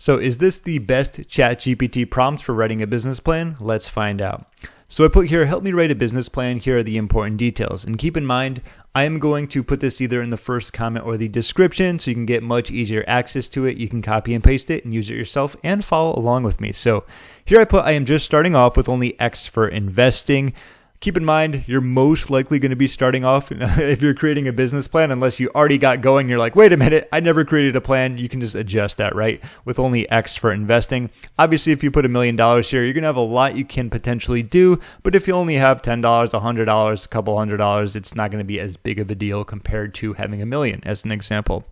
So is this the best ChatGPT prompt for writing a business plan? Let's find out. So I put here, help me write a business plan. Here are the important details. And keep in mind, I am going to put this either in the first comment or the description so you can get much easier access to it. You can copy and paste it and use it yourself and follow along with me. So here I put, I am just starting off with only X for investing. Keep in mind, you're most likely going to be starting off if you're creating a business plan, unless you already got going. You're like, wait a minute, I never created a plan. You can just adjust that, right? With only X for investing. Obviously, if you put $1 million here, you're going to have a lot you can potentially do. But if you only have $10, $100, a couple $100, it's not going to be as big of a deal compared to having $1 million, as an example.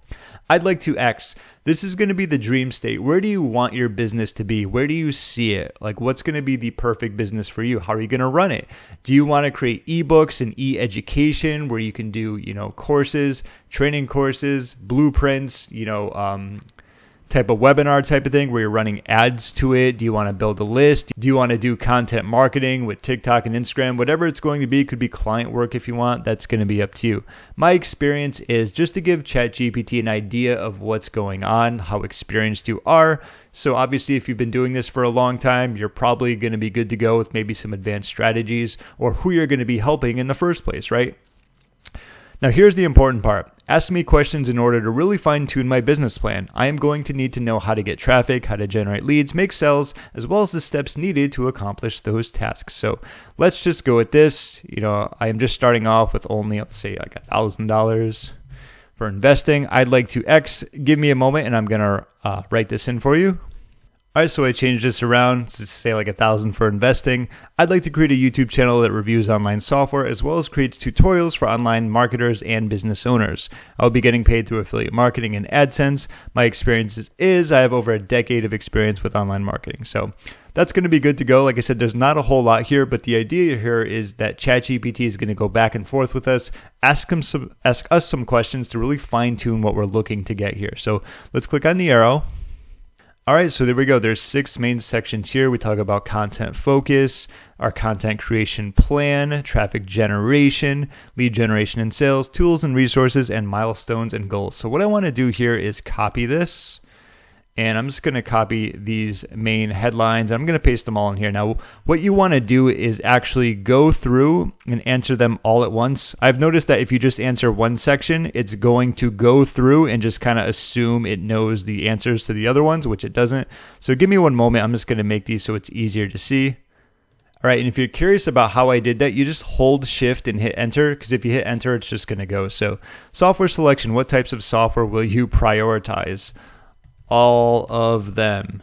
I'd like to X. This is going to be the dream state. Where do you want your business to be? Where do you see it? Like, what's going to be the perfect business for you? How are you going to run it? Do you want to create ebooks and e-education where you can do, courses, training courses, blueprints, type of webinar type of thing where you're running ads to it? Do you want to build a list? Do you want to do content marketing with TikTok and Instagram? Whatever it's going to be, could be client work if you want. That's going to be up to you. My experience is just to give ChatGPT an idea of what's going on, how experienced you are. So obviously, if you've been doing this for a long time, you're probably going to be good to go with maybe some advanced strategies or who you're going to be helping in the first place, right? Now, here's the important part. Ask me questions in order to really fine-tune my business plan. I am going to need to know how to get traffic, how to generate leads, make sales, as well as the steps needed to accomplish those tasks. So let's just go with this. I am just starting off with only, let's say, like $1,000 for investing. I'd like to X. Give me a moment, and I'm going to write this in for you. All right, so I changed this around to say like $1,000 for investing. I'd like to create a YouTube channel that reviews online software as well as creates tutorials for online marketers and business owners. I'll be getting paid through affiliate marketing and AdSense. My experience is I have over a decade of experience with online marketing. So that's going to be good to go. Like I said, there's not a whole lot here, but the idea here is that ChatGPT is going to go back and forth with us, ask us some questions to really fine tune what we're looking to get here. So let's click on the arrow. All right, so there we go. There's 6 main sections here. We talk about content focus, our content creation plan, traffic generation, lead generation and sales, tools and resources, and milestones and goals. So what I want to do here is copy this. And I'm just going to copy these main headlines. I'm going to paste them all in here. Now, what you want to do is actually go through and answer them all at once. I've noticed that if you just answer one section, it's going to go through and just kind of assume it knows the answers to the other ones, which it doesn't. So give me one moment. I'm just going to make these so it's easier to see. All right, and if you're curious about how I did that, you just hold shift and hit enter, because if you hit enter, it's just going to go. So software selection, what types of software will you prioritize? All of them.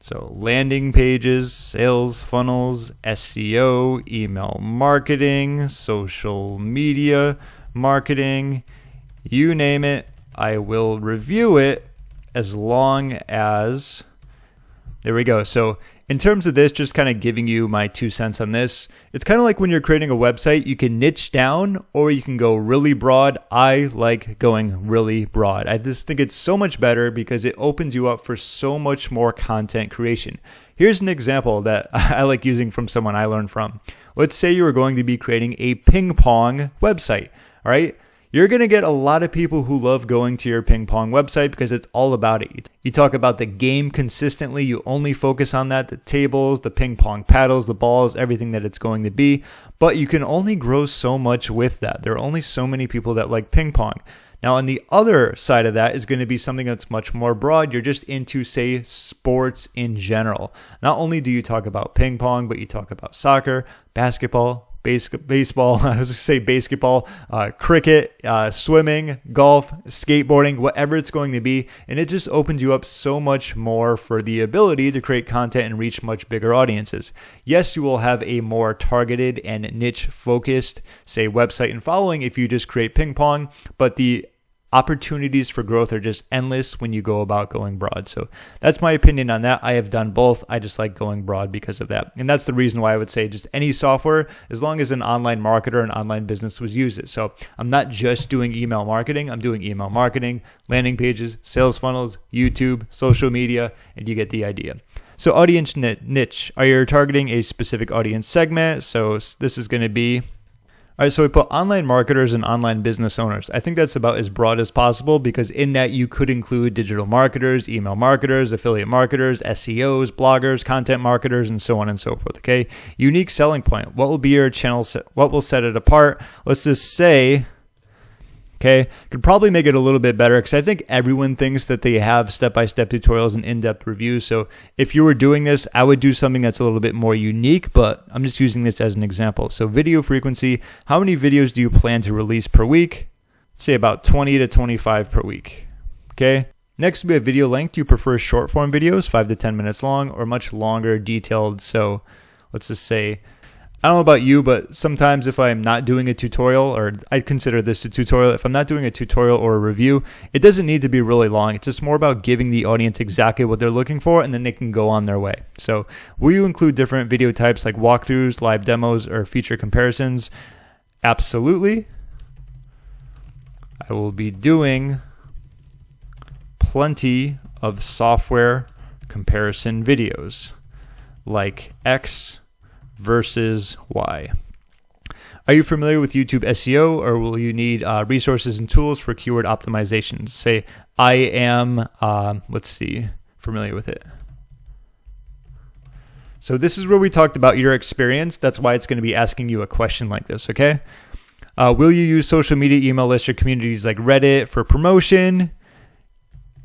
So landing pages, sales funnels, SEO, email marketing, social media marketing, you name it. I will review it as long as, there we go. So in terms of this, just kind of giving you my 2 cents on this, it's kind of like when you're creating a website, you can niche down or you can go really broad. I like going really broad. I just think it's so much better because it opens you up for so much more content creation. Here's an example that I like using from someone I learned from. Let's say you are going to be creating a ping pong website, all right? You're going to get a lot of people who love going to your ping pong website because it's all about it. You talk about the game consistently. You only focus on that, the tables, the ping pong paddles, the balls, everything that it's going to be. But you can only grow so much with that. There are only so many people that like ping pong. Now, on the other side of that is going to be something that's much more broad. You're just into, say, sports in general. Not only do you talk about ping pong, but you talk about soccer, basketball, baseball, I was going to say basketball, cricket, swimming, golf, skateboarding, whatever it's going to be. And it just opens you up so much more for the ability to create content and reach much bigger audiences. Yes, you will have a more targeted and niche focused, say, website and following if you just create ping pong, but the opportunities for growth are just endless when you go about going broad. So that's my opinion on that. I have done both. I just like going broad because of that. And that's the reason why I would say just any software, as long as an online marketer and online business was use it. So I'm not just doing email marketing. I'm doing email marketing, landing pages, sales funnels, YouTube, social media, and you get the idea. So audience niche, are you targeting a specific audience segment? So this is going to be, All right, so we put online marketers and online business owners. I think that's about as broad as possible because in that you could include digital marketers, email marketers, affiliate marketers, SEOs, bloggers, content marketers, and so on and so forth, okay? Unique selling point. What will be your channel? What will set it apart? Let's just say, okay, could probably make it a little bit better because I think everyone thinks that they have step-by-step tutorials and in-depth reviews. So if you were doing this, I would do something that's a little bit more unique, but I'm just using this as an example. So video frequency, how many videos do you plan to release per week? Say about 20 to 25 per week, okay? Next, we have video length. Do you prefer short form videos, 5 to 10 minutes long, or much longer, detailed? So let's just say, I don't know about you, but sometimes if I'm not doing a tutorial, or I consider this a tutorial, if I'm not doing a tutorial or a review, it doesn't need to be really long. It's just more about giving the audience exactly what they're looking for, and then they can go on their way. So will you include different video types like walkthroughs, live demos, or feature comparisons? Absolutely. I will be doing plenty of software comparison videos like X versus Y. Are you familiar with YouTube SEO, or will you need resources and tools for keyword optimization? Say, I am, familiar with it. So this is where we talked about your experience. That's why it's going to be asking you a question like this, okay? Will you use social media, email lists, or communities like Reddit for promotion?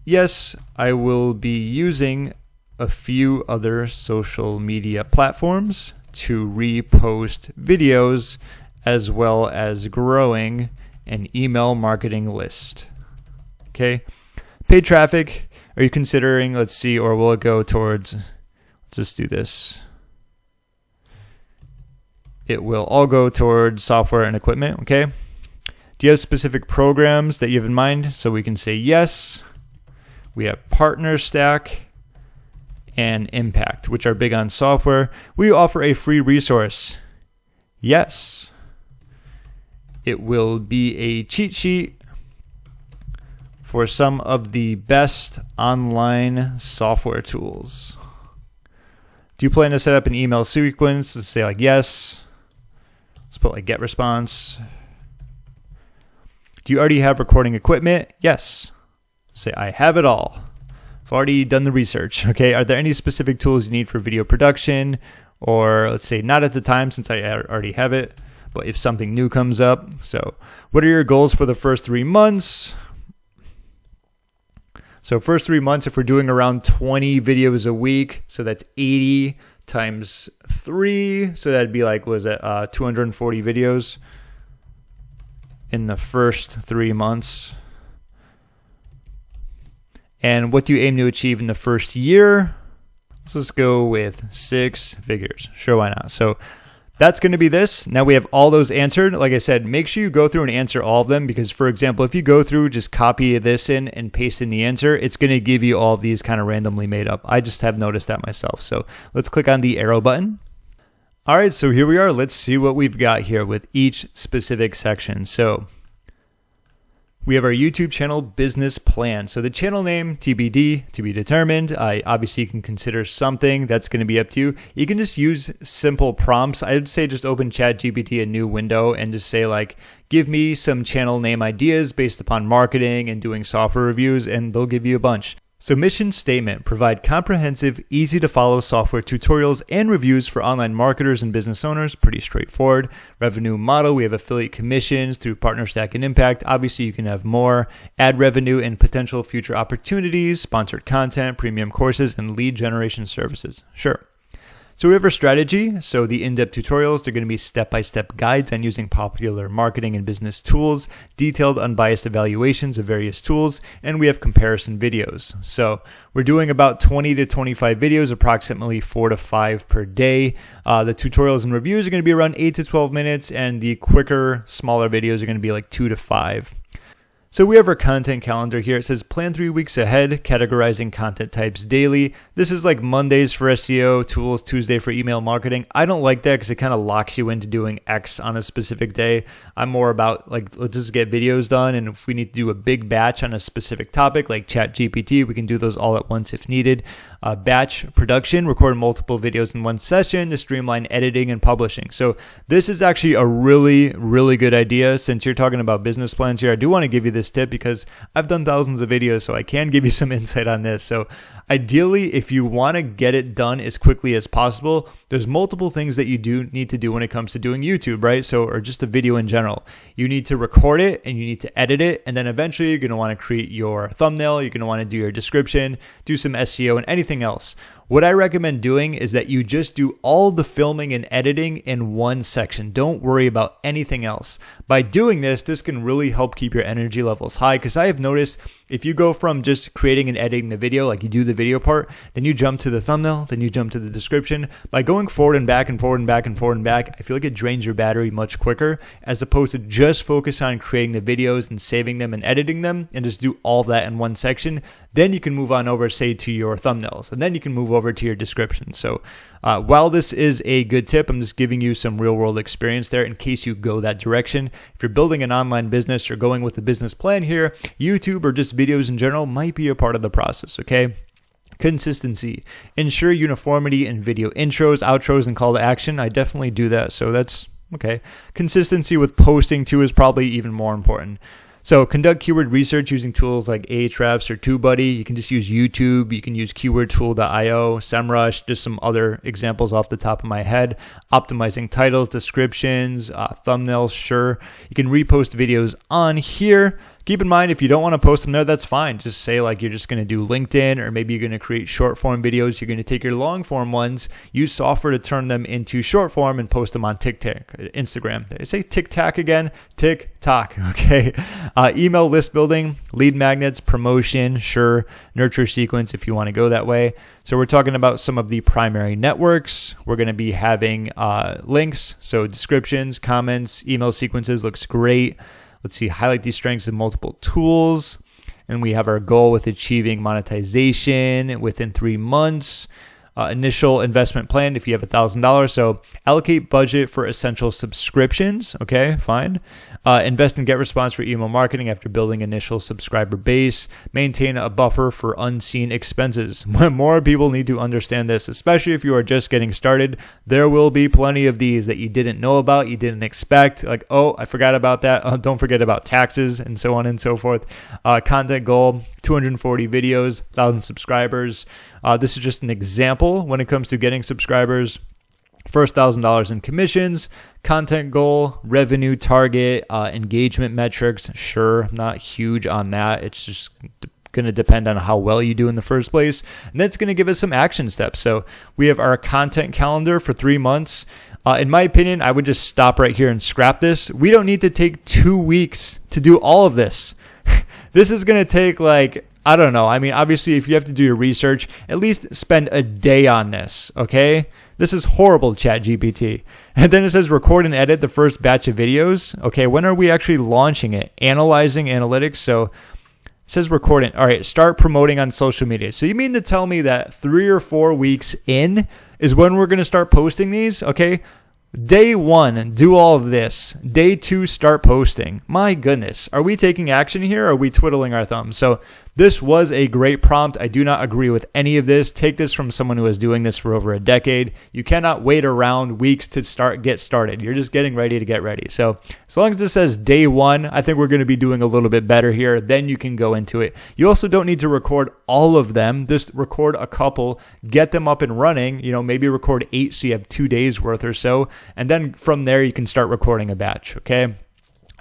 Yes, I will be using a few other social media platforms to repost videos, as well as growing an email marketing list. Okay. Paid traffic. Are you considering, let's see, or will it go towards, let's just do this. It will all go towards software and equipment. Okay. Do you have specific programs that you have in mind? So we can say yes. We have Partner Stack and Impact, which are big on software. We offer a free resource. Yes. It will be a cheat sheet for some of the best online software tools. Do you plan to set up an email sequence? Let's say like yes. Let's put like get response. Do you already have recording equipment? Yes. Say I have it all. I've already done the research. Okay. Are there any specific tools you need for video production? Or let's say not at the time since I already have it, but if something new comes up. So what are your goals for the first 3 months? So first 3 months, if we're doing around 20 videos a week, so that's 80 times 3. So that'd be like, 240 videos in the first 3 months. And what do you aim to achieve in the first year? Let's go with 6 figures. Sure, why not? So that's going to be this. Now we have all those answered. Like I said, make sure you go through and answer all of them because, for example, if you go through, just copy this in and paste in the answer, it's going to give you all of these kind of randomly made up. I just have noticed that myself. So let's click on the arrow button. All right, so here we are. Let's see what we've got here with each specific section. So we have our YouTube channel business plan. So the channel name, TBD, to be determined. Obviously, you can consider something. That's going to be up to you. You can just use simple prompts. I would say just open ChatGPT, a new window, and just say like, give me some channel name ideas based upon marketing and doing software reviews, and they'll give you a bunch. So mission statement, provide comprehensive, easy to follow software tutorials and reviews for online marketers and business owners. Pretty straightforward. Revenue model, we have affiliate commissions through Partner Stack and Impact. Obviously, you can have more. Ad revenue and potential future opportunities, sponsored content, premium courses, and lead generation services. Sure. So we have our strategy. So the in-depth tutorials, they're going to be step-by-step guides on using popular marketing and business tools, detailed unbiased evaluations of various tools, and we have comparison videos. So we're doing about 20 to 25 videos, approximately 4 to 5 per day. The tutorials and reviews are going to be around 8 to 12 minutes, and the quicker, smaller videos are going to be like 2 to 5. So we have our content calendar here. It says plan 3 weeks ahead, categorizing content types daily. This is like Mondays for SEO, tools, Tuesday for email marketing. I don't like that because it kind of locks you into doing X on a specific day. I'm more about like, let's just get videos done. And if we need to do a big batch on a specific topic like ChatGPT, we can do those all at once if needed. Batch production, record multiple videos in one session to streamline editing and publishing. So this is actually a really, really good idea. Since you're talking about business plans here, I do want to give you this tip because I've done thousands of videos, so I can give you some insight on this. So ideally, if you want to get it done as quickly as possible, there's multiple things that you do need to do when it comes to doing YouTube, right? So, or just a video in general. You need to record it and you need to edit it. And then eventually you're going to want to create your thumbnail. You're going to want to do your description, do some SEO and anything else. What I recommend doing is that you just do all the filming and editing in one section. Don't worry about anything else. By doing this, this can really help keep your energy levels high because I have noticed if you go from just creating and editing the video, like you do the video part, then you jump to the thumbnail, then you jump to the description. By going forward and back and forward and back and forward and back, I feel like it drains your battery much quicker as opposed to just focus on creating the videos and saving them and editing them and just do all that in one section. Then you can move on over, say, to your thumbnails, and then you can move over to your description. So while this is a good tip, I'm just giving you some real world experience there in case you go that direction. If you're building an online business or going with a business plan here, YouTube or just videos in general might be a part of the process, okay? Consistency. Ensure uniformity in video intros, outros, and call to action. I definitely do that, so that's okay. Consistency with posting too is probably even more important. So conduct keyword research using tools like Ahrefs or TubeBuddy. You can just use YouTube. You can use keywordtool.io, SEMrush, just some other examples off the top of my head. Optimizing titles, descriptions, thumbnails, sure. You can repost videos on here. Keep in mind, if you don't want to post them there, that's fine. Just say like you're just going to do LinkedIn, or maybe you're going to create short form videos. You're going to take your long form ones, use software to turn them into short form and post them on TikTok, Instagram. Did I say TikTok again? TikTok. Okay. Email list building, lead magnets, promotion, sure. Nurture sequence if you want to go that way. So we're talking about some of the primary networks. We're going to be having links, so descriptions, comments, email sequences looks great. Let's see, highlight these strengths in multiple tools. And we have our goal with achieving monetization within 3 months. Initial investment plan if you have $1,000. So allocate budget for essential subscriptions. Okay, fine. Invest in get response for email marketing after building initial subscriber base. Maintain a buffer for unseen expenses. More people need to understand this, especially if you are just getting started. There will be plenty of these that you didn't know about, you didn't expect. Like, oh, I forgot about that. Oh, don't forget about taxes and so on and so forth. Content goal, 240 videos, 1,000 subscribers. This is just an example when it comes to getting subscribers. First $1,000 in commissions, content goal, revenue target, engagement metrics. Sure, not huge on that. It's just going to depend on how well you do in the first place. And that's going to give us some action steps. So we have our content calendar for 3 months. In my opinion, I would just stop right here and scrap this. We don't need to take 2 weeks to do all of this. This is going to take I don't know. I mean, obviously, if you have to do your research, at least spend a day on this, okay? This is horrible, ChatGPT. And then it says record and edit the first batch of videos. Okay, when are we actually launching it? Analyzing analytics. So it says record it. All right, start promoting on social media. So you mean to tell me that 3 or 4 weeks in is when we're going to start posting these? Okay. Day 1, do all of this. Day 2, start posting. My goodness. Are we taking action here or are we twiddling our thumbs? So this was a great prompt. I do not agree with any of this. Take this from someone who is doing this for over a decade. You cannot wait around weeks to get started. You're just getting ready to get ready. So as long as this says day 1, I think we're going to be doing a little bit better here. Then you can go into it. You also don't need to record all of them. Just record a couple, get them up and running. Maybe record 8 so you have 2 days worth or so. And then from there, you can start recording a batch, okay?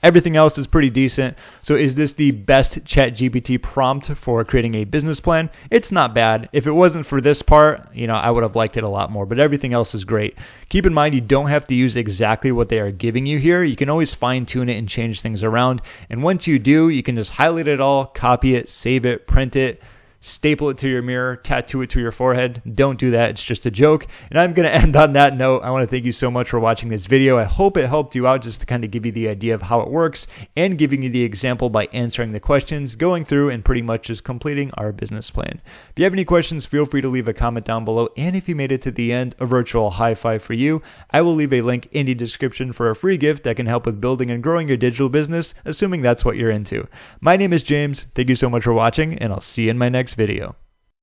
Everything else is pretty decent. So is this the best ChatGPT prompt for creating a business plan? It's not bad. If it wasn't for this part, I would have liked it a lot more, but everything else is great. Keep in mind, you don't have to use exactly what they are giving you here. You can always fine tune it and change things around. And once you do, you can just highlight it all, copy it, save it, print it, staple it to your mirror, tattoo it to your forehead. Don't do that. It's just a joke. And I'm going to end on that note. I want to thank you so much for watching this video. I hope it helped you out just to kind of give you the idea of how it works and giving you the example by answering the questions, going through and pretty much just completing our business plan. If you have any questions, feel free to leave a comment down below. And if you made it to the end, a virtual high five for you. I will leave a link in the description for a free gift that can help with building and growing your digital business, assuming that's what you're into. My name is James. Thank you so much for watching, and I'll see you in my next video.